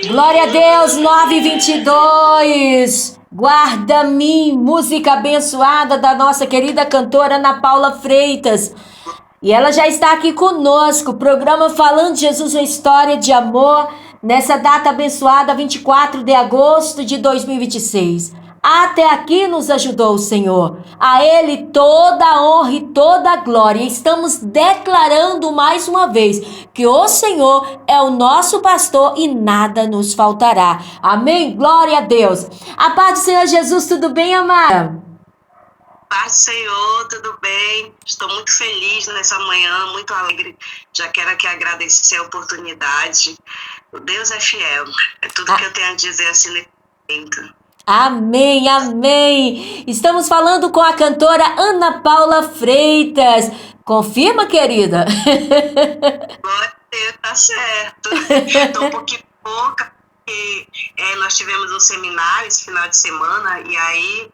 Glória a Deus, 9:22. Guarda-me, música abençoada da nossa querida cantora Ana Paula Freitas. E ela já está aqui conosco, programa Falando de Jesus, uma história de amor, nessa data abençoada, 24 de agosto de 2026. Até aqui nos ajudou o Senhor. A Ele toda a honra e toda a glória. Estamos declarando mais uma vez que o Senhor é o nosso pastor e nada nos faltará. Amém? Glória a Deus. A paz do Senhor Jesus, tudo bem, amada? Paz do Senhor, tudo bem? Estou muito feliz nessa manhã, muito alegre. Já quero aqui agradecer a oportunidade. O Deus é fiel. É tudo que eu tenho a dizer assim nesse momento. Amém, amém. Estamos falando com a cantora Ana Paula Freitas. Confirma, querida? Glória a Deus, tá certo. Estou um pouquinho pouca, porque nós tivemos um seminário esse final de semana, e aí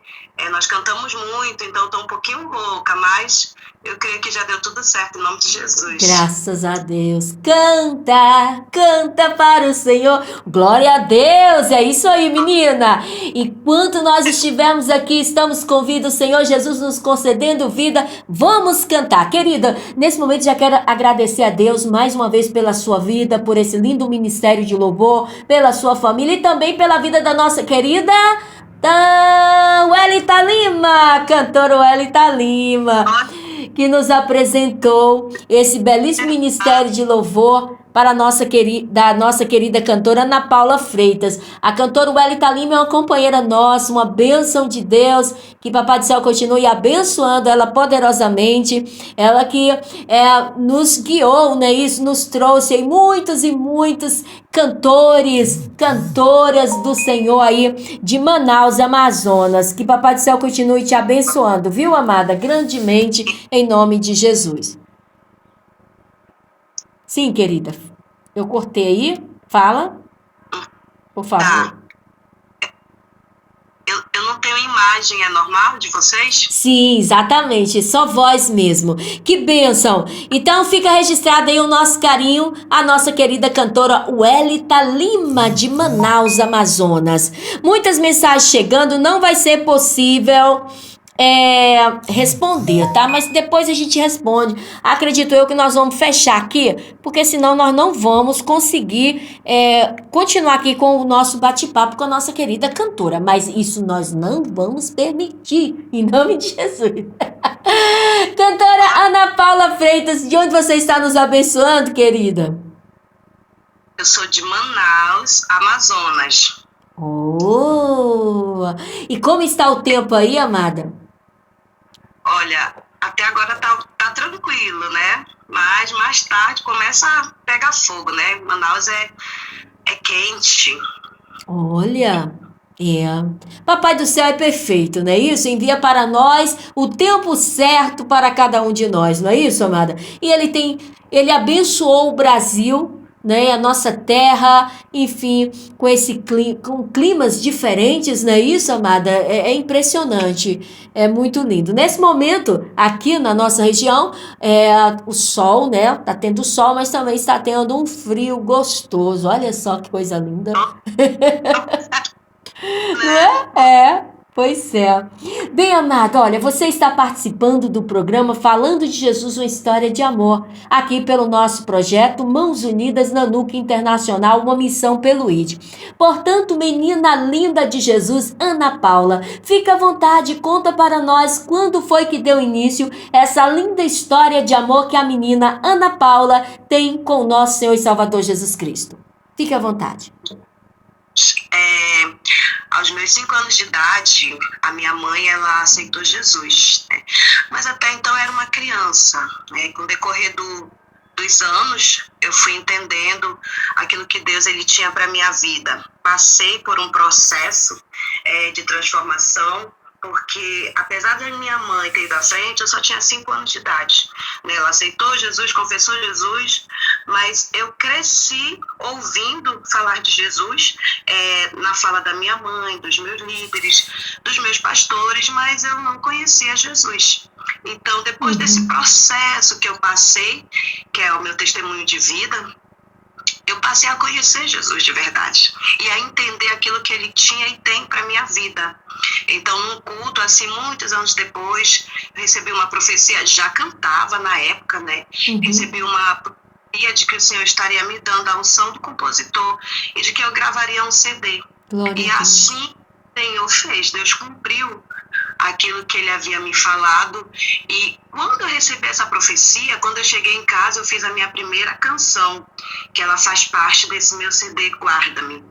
nós cantamos muito, então estou um pouquinho rouca, mas eu creio que já deu tudo certo, em nome de Jesus. Graças a Deus. Canta, canta para o Senhor. Glória a Deus. É isso aí, menina. Enquanto nós estivermos aqui, estamos com vida, o Senhor Jesus nos concedendo vida. Vamos cantar. Querida, nesse momento já quero agradecer a Deus mais uma vez pela sua vida, por esse lindo ministério de louvor, pela sua família e também pela vida da nossa querida Welita Lima, cantora Welita Lima, que nos apresentou esse belíssimo ministério de louvor para a nossa querida cantora Ana Paula Freitas. A cantora Welita Lima é uma companheira nossa, uma bênção de Deus, que Papai do Céu continue abençoando ela poderosamente. Ela que nos guiou, né? Isso nos trouxe aí muitos e muitos cantores, cantoras do Senhor aí de Manaus, Amazonas. Que Papai do Céu continue te abençoando, viu, amada? Grandemente, em nome de Jesus. Sim, querida. Eu cortei aí. Fala, por favor. Tá. Eu não tenho imagem, é normal de vocês? Sim, exatamente, só voz mesmo. Que bênção! Então fica registrado aí o nosso carinho, a nossa querida cantora Welita Lima, de Manaus, Amazonas. Muitas mensagens chegando, não vai ser possível responder, tá? Mas depois a gente responde. Acredito eu que nós vamos fechar aqui, porque senão nós não vamos conseguir continuar aqui com o nosso bate-papo com a nossa querida cantora. Mas isso nós não vamos permitir, em nome de Jesus. Cantora Ana Paula Freitas, de onde você está nos abençoando, querida? Eu sou de Manaus, Amazonas. Oh! E como está o tempo aí, amada? Olha, até agora tá tranquilo, né? Mas mais tarde começa a pegar fogo, né? Manaus é quente. Olha, Papai do céu é perfeito, não é isso? Envia para nós o tempo certo para cada um de nós, não é isso, amada? E ele abençoou o Brasil, né? A nossa terra, enfim, com climas diferentes, não é isso, amada? É impressionante, é muito lindo. Nesse momento, aqui na nossa região, o sol, né? Tá tendo sol, mas também está tendo um frio gostoso. Olha só que coisa linda. Não é? Pois é. Bem, amado, olha, você está participando do programa Falando de Jesus, uma história de amor, aqui pelo nosso projeto Mãos Unidas Nanuque Internacional, uma missão pelo ID. Portanto, menina linda de Jesus, Ana Paula, fica à vontade, conta para nós quando foi que deu início essa linda história de amor que a menina Ana Paula tem com o nosso Senhor e Salvador Jesus Cristo. Fique à vontade. Aos meus 5 anos de idade, a minha mãe, ela aceitou Jesus, né? Mas até então eu era uma criança, né? Com o decorrer dos anos, eu fui entendendo aquilo que Deus ele tinha para minha vida. Passei por um processo de transformação, porque apesar da minha mãe ter ido à frente, eu só tinha 5 anos de idade, né? Ela aceitou Jesus, confessou Jesus, mas eu cresci ouvindo falar de Jesus na fala da minha mãe, dos meus líderes, dos meus pastores, mas eu não conhecia Jesus. Então, depois desse processo que eu passei, que é o meu testemunho de vida, eu passei a conhecer Jesus de verdade e a entender aquilo que ele tinha e tem para minha vida. Então, num culto, assim, muitos anos depois, eu recebi uma profecia, já cantava na época, né? Recebi uma profecia de que o Senhor estaria me dando a unção do compositor e de que eu gravaria um CD. Glória E a Deus. assim o Senhor fez, Deus cumpriu aquilo que ele havia me falado. E quando eu recebi essa profecia, quando eu cheguei em casa, eu fiz a minha primeira canção, que ela faz parte desse meu CD Guarda-me.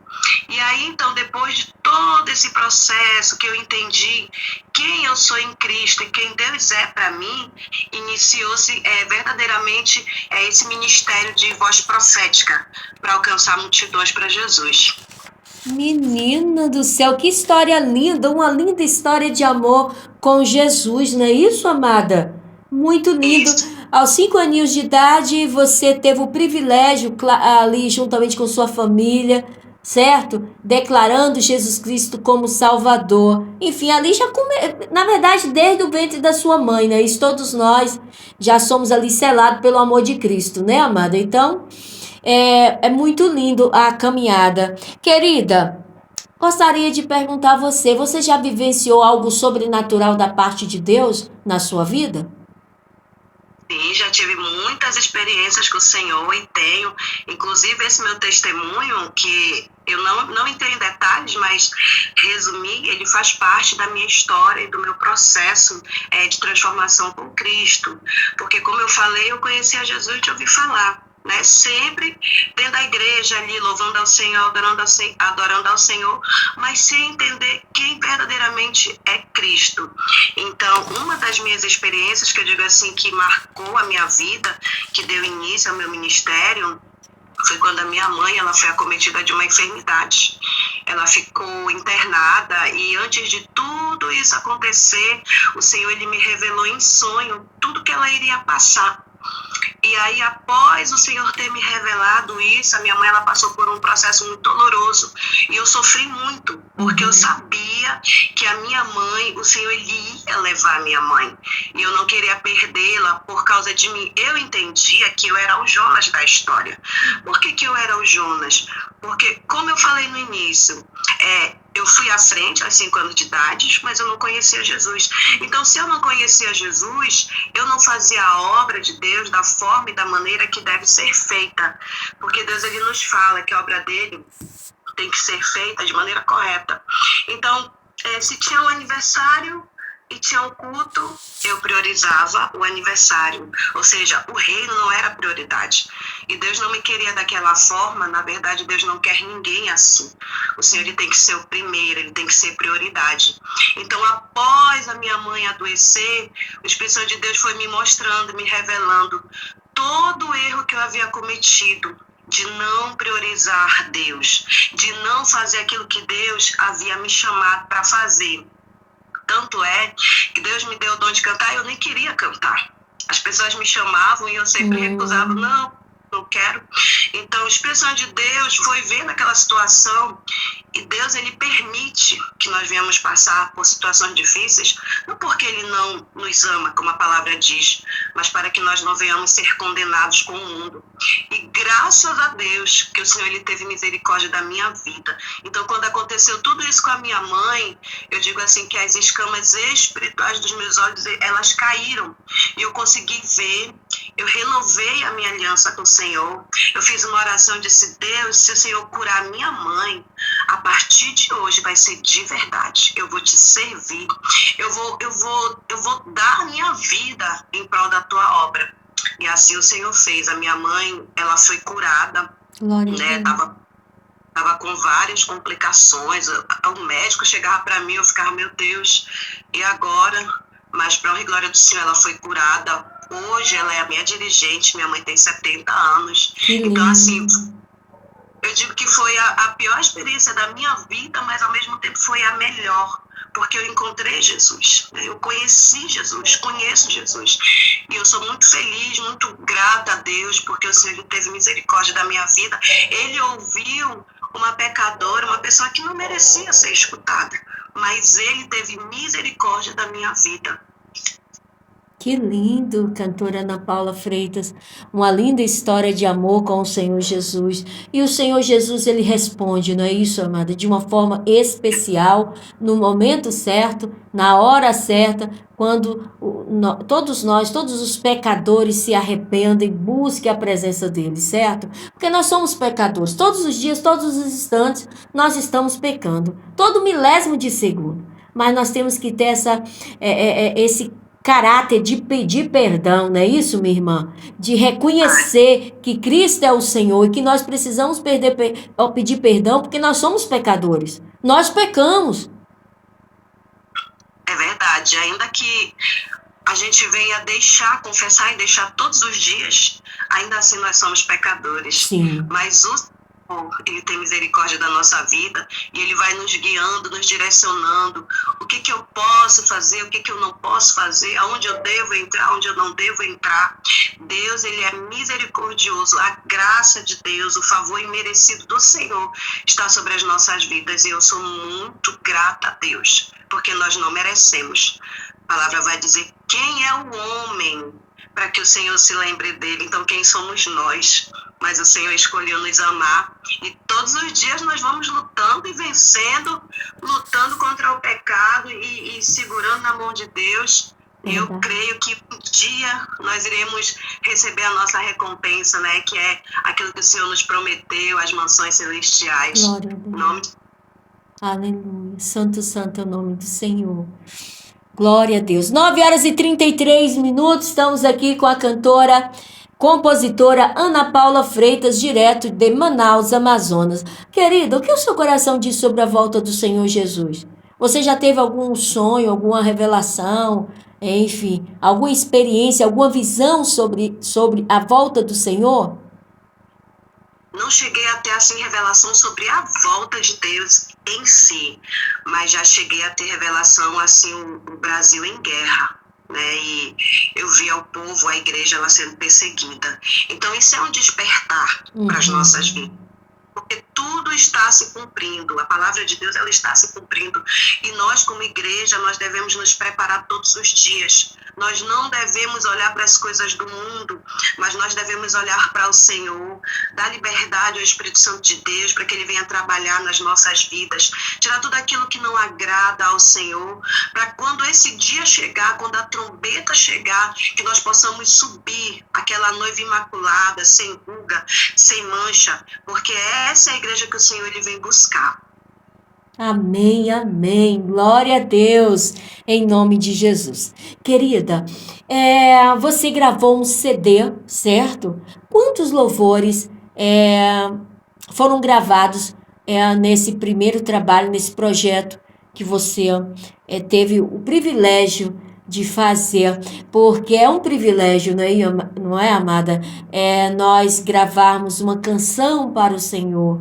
E aí, então, depois de todo esse processo que eu entendi quem eu sou em Cristo e quem Deus é para mim, iniciou-se verdadeiramente esse ministério de voz profética para alcançar multidões para Jesus. Menina do céu, que história linda, uma linda história de amor com Jesus, não é isso, amada? Muito lindo. Aos 5 aninhos de idade, você teve o privilégio, ali juntamente com sua família, certo? Declarando Jesus Cristo como Salvador. Enfim, ali já, na verdade, desde o ventre da sua mãe, né? Isso todos nós já somos ali selados pelo amor de Cristo, né, amada? Então, é muito lindo a caminhada. Querida, gostaria de perguntar a você, você já vivenciou algo sobrenatural da parte de Deus na sua vida? Sim, já tive muitas experiências com o Senhor e tenho, inclusive esse meu testemunho, que eu não entrei em detalhes, mas resumir, ele faz parte da minha história e do meu processo de transformação com Cristo. Porque, como eu falei, eu conheci a Jesus de ouvir falar. Né? Sempre dentro da igreja ali, louvando ao Senhor, adorando ao Senhor, mas sem entender quem verdadeiramente é Cristo. Então, uma das minhas experiências, que eu digo assim, que marcou a minha vida, que deu início ao meu ministério, foi quando a minha mãe, ela foi acometida de uma enfermidade. Ela ficou internada e antes de tudo isso acontecer, o Senhor, ele me revelou em sonho tudo que ela iria passar. E aí, após o Senhor ter me revelado isso, a minha mãe, ela passou por um processo muito doloroso. E eu sofri muito, porque eu sabia que a minha mãe, o Senhor, ele ia levar a minha mãe. E eu não queria perdê-la por causa de mim. Eu entendia que eu era o Jonas da história. Por que eu era o Jonas? Porque, como eu falei no início, eu fui à frente aos 5 anos de idade, mas eu não conhecia Jesus. Então, se eu não conhecia Jesus, eu não fazia a obra de Deus da forma e da maneira que deve ser feita. Porque Deus, ele nos fala que a obra dele tem que ser feita de maneira correta. Então, se tinha um aniversário e tinha um culto, eu priorizava o aniversário. Ou seja, o reino não era prioridade. E Deus não me queria daquela forma. Na verdade, Deus não quer ninguém assim. O Senhor, ele tem que ser o primeiro, ele tem que ser prioridade. Então, após a minha mãe adoecer, o Espírito Santo de Deus foi me mostrando, me revelando todo o erro que eu havia cometido, de não priorizar Deus, de não fazer aquilo que Deus havia me chamado para fazer. Tanto é que Deus me deu o dom de cantar e eu nem queria cantar. As pessoas me chamavam e eu sempre recusava, não quero. Então, o Espírito Santo de Deus foi vendo aquela situação e Deus, ele permite que nós venhamos passar por situações difíceis, não porque ele não nos ama, como a palavra diz, mas para que nós não venhamos ser condenados com o mundo. E graças a Deus que o Senhor, ele teve misericórdia da minha vida. Então, quando aconteceu tudo isso com a minha mãe, eu digo assim que as escamas espirituais dos meus olhos, elas caíram. E eu consegui ver, eu renovei a minha aliança com o Senhor. Eu fiz uma oração e disse, Deus, se o Senhor curar a minha mãe, a partir de hoje vai ser de verdade. Eu vou te servir. Eu vou dar a minha vida em prol da tua obra. E assim o Senhor fez. A minha mãe, ela foi curada, né? Tava com várias complicações. O médico chegava para mim, eu ficava, meu Deus, e agora? Mas para honra e glória do Senhor, ela foi curada. Hoje ela é a minha dirigente, minha mãe tem 70 anos. Então, assim, eu digo que foi a pior experiência da minha vida, mas ao mesmo tempo foi a melhor, porque eu encontrei Jesus, né? Eu conheci Jesus, conheço Jesus. E eu sou muito feliz, muito grata a Deus, porque o Senhor teve misericórdia da minha vida. Ele ouviu uma pecadora, uma pessoa que não merecia ser escutada, mas ele teve misericórdia da minha vida. Que lindo, cantora Ana Paula Freitas, uma linda história de amor com o Senhor Jesus. E o Senhor Jesus, ele responde, não é isso, amada? De uma forma especial, no momento certo, na hora certa, quando todos nós, todos os pecadores se arrependem, busquem a presença dele, certo? Porque nós somos pecadores. Todos os dias, todos os instantes, nós estamos pecando. Todo milésimo de segundo. Mas nós temos que ter esse caráter de pedir perdão, não é isso, minha irmã? De reconhecer que Cristo é o Senhor e que nós precisamos pedir perdão porque nós somos pecadores. Nós pecamos. É verdade, ainda que a gente venha confessar e deixar todos os dias, ainda assim nós somos pecadores. Sim. Mas o Senhor, ele tem misericórdia da nossa vida e ele vai nos guiando, nos direcionando. O que eu posso fazer, o que eu não posso fazer, aonde eu devo entrar, onde eu não devo entrar. Deus, ele é misericordioso. A graça de Deus, o favor imerecido do Senhor está sobre as nossas vidas. E eu sou muito grata a Deus, porque nós não merecemos. A palavra vai dizer, quem é o homem para que o Senhor se lembre dele? Então, quem somos nós? Mas o Senhor escolheu nos amar e todos os dias nós vamos lutando e vencendo, lutando contra o pecado e segurando na mão de Deus. Eu creio que um dia nós iremos receber a nossa recompensa, né? Que é aquilo que o Senhor nos prometeu, as mansões celestiais. Glória a Deus. Nome... Aleluia. Santo, santo é o nome do Senhor. Glória a Deus. 9h33, estamos aqui com a cantora, compositora Ana Paula Freitas, direto de Manaus, Amazonas. Querida, o que o seu coração diz sobre a volta do Senhor Jesus? Você já teve algum sonho, alguma revelação, enfim, alguma experiência, alguma visão sobre a volta do Senhor? Não cheguei a ter assim revelação sobre a volta de Deus em si, mas já cheguei a ter revelação assim, o Brasil em guerra, né? E eu via o povo, a igreja, ela sendo perseguida. Então isso é um despertar para as nossas vidas, porque tudo está se cumprindo, a palavra de Deus, ela está se cumprindo, e nós como igreja, nós devemos nos preparar todos os dias. Nós não devemos olhar para as coisas do mundo, mas nós devemos olhar para o Senhor, dar liberdade ao Espírito Santo de Deus, para que Ele venha trabalhar nas nossas vidas, tirar tudo aquilo que não agrada ao Senhor, para quando esse dia chegar, quando a trombeta chegar, que nós possamos subir aquela noiva imaculada, sem ruga, sem mancha, porque essa é a igreja que o Senhor ele vem buscar. Amém, amém. Glória a Deus, em nome de Jesus. Querida, você gravou um CD, certo? Quantos louvores foram gravados nesse primeiro trabalho, nesse projeto que você teve o privilégio de fazer? Porque é um privilégio, não é, amada? Nós gravarmos uma canção para o Senhor,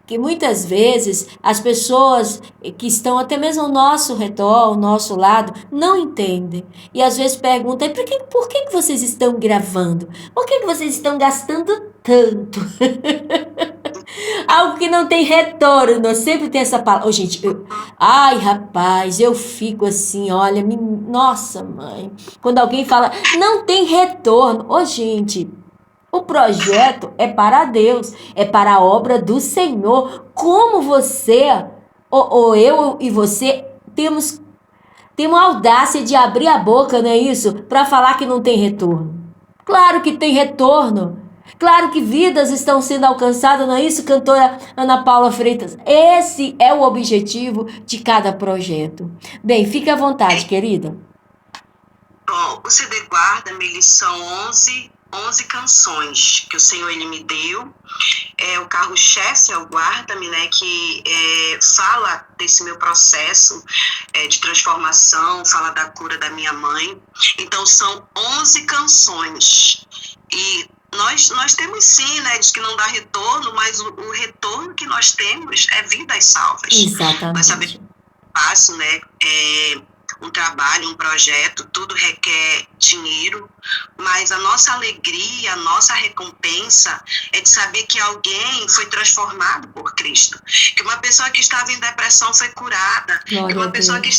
que muitas vezes as pessoas que estão até mesmo ao nosso redor, ao nosso lado, não entendem. E às vezes perguntam, por que vocês estão gravando? Por que vocês estão gastando tanto? Algo que não tem retorno, sempre tem essa palavra. Gente, ai rapaz, eu fico assim, olha, nossa mãe, quando alguém fala, não tem retorno. Gente, o projeto é para Deus, é para a obra do Senhor. Como você, ou eu e você, temos uma audácia de abrir a boca, não é isso? Para falar que não tem retorno. Claro que tem retorno. Claro que vidas estão sendo alcançadas, não é isso, cantora Ana Paula Freitas? Esse é o objetivo de cada projeto. Bem, fique à vontade, querida. Bom, o CD Guarda-me, são 11 canções que o Senhor ele me deu. O carro-chefe é o Guarda-me, né, que fala desse meu processo de transformação, fala da cura da minha mãe. Então são 11 canções. E nós temos sim, né, diz que não dá retorno, mas o retorno que nós temos é vidas salvas. Exatamente. Nós sabemos que é fácil, né, um trabalho, um projeto, tudo requer dinheiro, mas a nossa alegria, a nossa recompensa é de saber que alguém foi transformado por Cristo, que uma pessoa que estava em depressão foi curada, Glória que uma pessoa que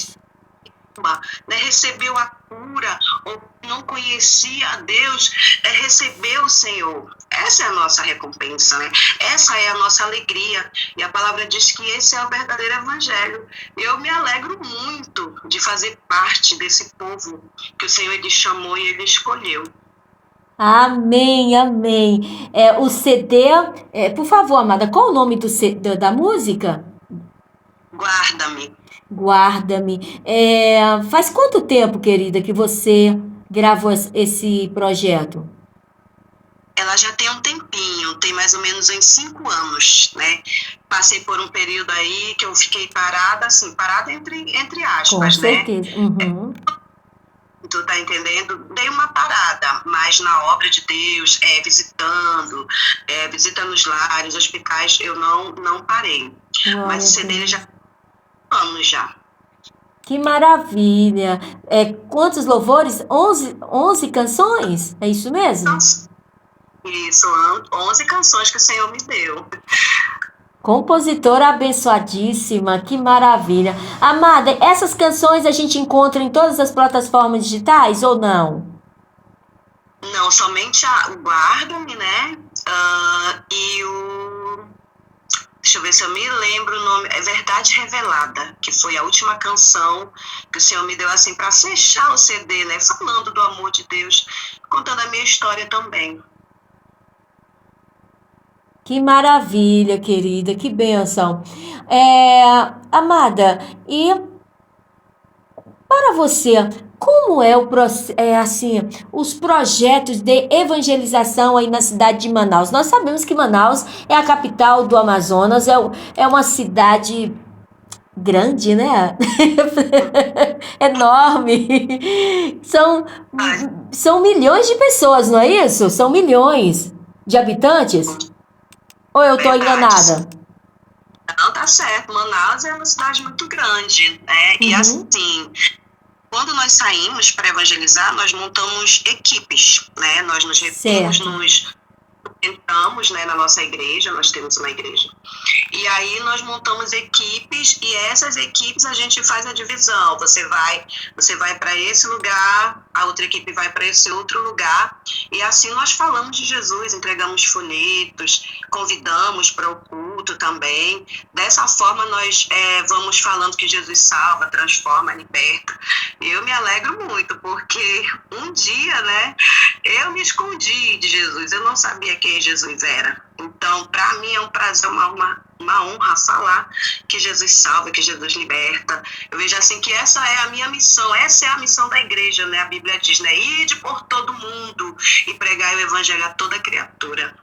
né, recebeu a cura, ou não conhecia a Deus, recebeu o Senhor. Essa é a nossa recompensa, né? Essa é a nossa alegria. E a palavra diz que esse é o verdadeiro evangelho. Eu me alegro muito de fazer parte desse povo que o Senhor ele chamou e ele escolheu. Amém, amém. O CD, por favor, amada, qual o nome da música? Guarda-me. Guarda-me. Faz quanto tempo, querida, que você gravou esse projeto? Ela já tem um tempinho, tem mais ou menos uns 5 anos, né? Passei por um período aí que eu fiquei parada, assim, parada entre Com aspas, né? certeza. Uhum. Tu tá entendendo? Dei uma parada, mas na obra de Deus, visitando, visitando os lares, hospitais, eu não parei. Glória Mas a o CD já Deus. tem anos já. Que maravilha. Quantos louvores? 11 canções? É isso mesmo? Isso, 11 canções que o Senhor me deu. Compositora abençoadíssima, que maravilha. Amada, essas canções a gente encontra em todas as plataformas digitais ou não? Não, somente o Guarda-me, né? E o... Deixa eu ver se eu me lembro o nome. É Verdade Revelada, que foi a última canção que o Senhor me deu assim para fechar o CD, né? Falando do amor de Deus, contando a minha história também. Que maravilha, querida, que bênção. Amada, e para você, como assim, os projetos de evangelização aí na cidade de Manaus? Nós sabemos que Manaus é a capital do Amazonas, é uma cidade grande, né? Enorme. São milhões de pessoas, não é isso? São milhões de habitantes? Ou eu tô Verdade. enganada? Não, tá certo. Manaus é uma cidade muito grande, né? E assim, quando nós saímos para evangelizar, nós montamos equipes, né? Nós nos reunimos, Certo. entramos, né, na nossa igreja, nós temos uma igreja. E aí nós montamos equipes e essas equipes a gente faz a divisão. Você vai para esse lugar, a outra equipe vai para esse outro lugar. E assim nós falamos de Jesus, entregamos folhetos, convidamos para o culto também. Dessa forma nós vamos falando que Jesus salva, transforma, liberta. E eu me alegro muito, porque um dia, né, eu me escondi de Jesus, eu não sabia quem Jesus era. Então, para mim é um prazer, uma honra falar que Jesus salva, que Jesus liberta. Eu vejo assim que essa é a minha missão, essa é a missão da igreja, né? A Bíblia diz, né? Ide por todo mundo e pregai o evangelho a toda criatura.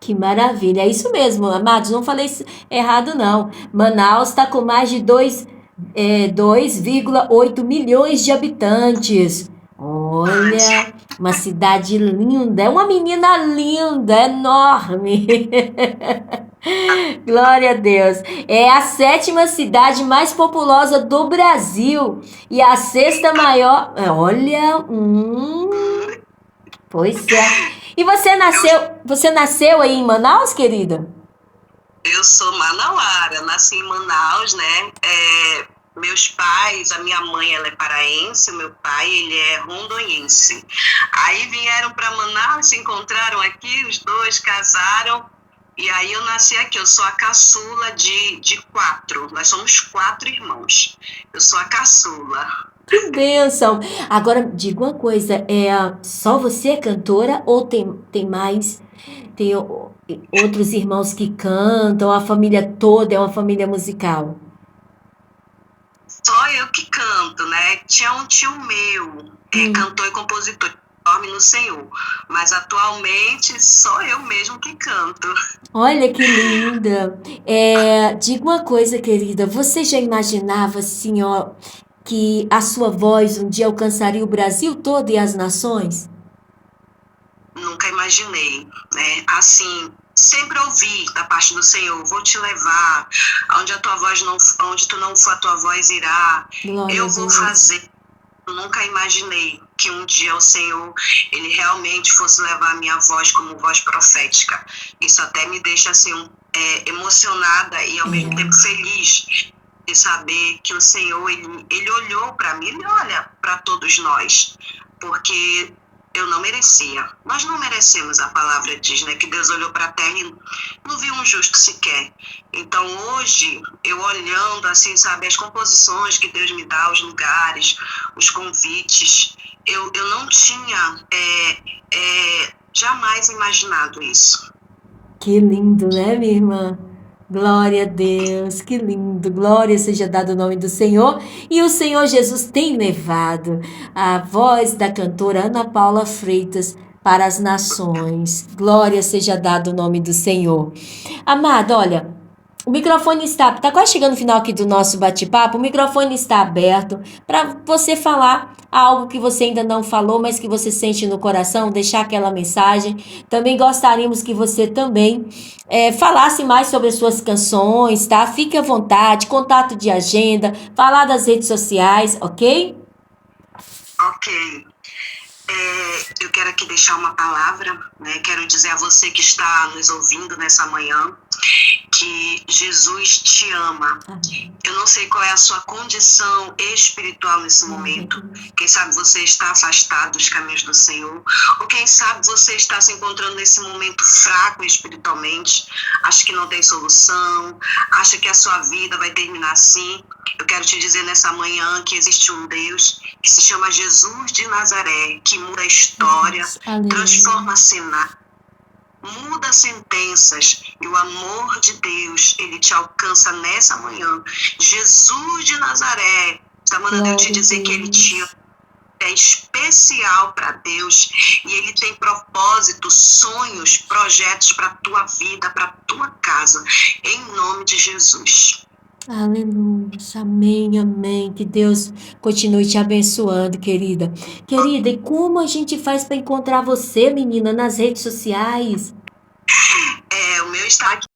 Que maravilha, é isso mesmo, amados, não falei errado não. Manaus está com mais de 2,8 milhões de habitantes. Olha, uma cidade linda, é uma menina linda, enorme. Glória a Deus. É a 7ª cidade mais populosa do Brasil e a 6ª maior. Olha, pois é. E você nasceu aí em Manaus, querida? Eu sou manauara, nasci em Manaus, né? Meus pais, a minha mãe ela é paraense, o meu pai ele é rondoniense. Aí vieram para Manaus, se encontraram aqui, os dois casaram. E aí eu nasci aqui, eu sou a caçula de 4. Nós somos 4 irmãos. Eu sou a caçula. Que bênção! Agora, diga uma coisa, só você é cantora ou tem mais? Tem outros irmãos que cantam, a família toda é uma família musical? Só eu que canto, né? Tinha um tio meu, cantor e compositor, dorme no Senhor. Mas atualmente só eu mesmo que canto. Olha que linda! Diga uma coisa, querida, você já imaginava, assim, ó, que a sua voz um dia alcançaria o Brasil todo e as nações? Nunca imaginei, né? Assim, sempre ouvi da parte do Senhor, vou te levar, onde a tua voz não, onde tu não for, a tua voz irá. Glória Eu a vou Deus. fazer. Eu nunca imaginei que um dia o Senhor, ele realmente fosse levar a minha voz como voz profética. Isso até me deixa assim emocionada e ao mesmo tempo feliz. de saber que o Senhor, ele olhou para mim, ele olha para todos nós, porque eu não merecia. Nós não merecemos, a palavra diz, né? Que Deus olhou para a terra e não viu um justo sequer. Então, hoje, eu olhando, assim, sabe, as composições que Deus me dá, os lugares, os convites, eu não tinha jamais imaginado isso. Que lindo, né, minha irmã? Glória a Deus, que lindo. Glória seja dado o nome do Senhor. E o Senhor Jesus tem levado a voz da cantora Ana Paula Freitas para as nações. Glória seja dado o nome do Senhor. Amado, olha, o microfone está quase chegando no final aqui do nosso bate-papo. O microfone está aberto para você falar algo que você ainda não falou, mas que você sente no coração, deixar aquela mensagem. Também gostaríamos que você também falasse mais sobre as suas canções, tá? Fique à vontade, contato de agenda, falar das redes sociais, ok? Ok. Eu quero aqui deixar uma palavra, né? Quero dizer a você que está nos ouvindo nessa manhã, que Jesus te ama. Amém. Eu não sei qual é a sua condição espiritual nesse momento. Quem sabe você está afastado dos caminhos do Senhor, ou quem sabe você está se encontrando nesse momento fraco espiritualmente, acha que não tem solução, acha que a sua vida vai terminar assim. Eu quero te dizer nessa manhã que existe um Deus que se chama Jesus de Nazaré, que muda a história, transforma cenários, muda sentenças, e o amor de Deus, ele te alcança nessa manhã. Jesus de Nazaré está mandando eu te dizer que ele te ama, é especial para Deus, e ele tem propósitos, sonhos, projetos para a tua vida, para a tua casa, em nome de Jesus. Aleluia, amém, amém. Que Deus continue te abençoando, querida. Querida, e como a gente faz para encontrar você, menina, nas redes sociais? O meu está aqui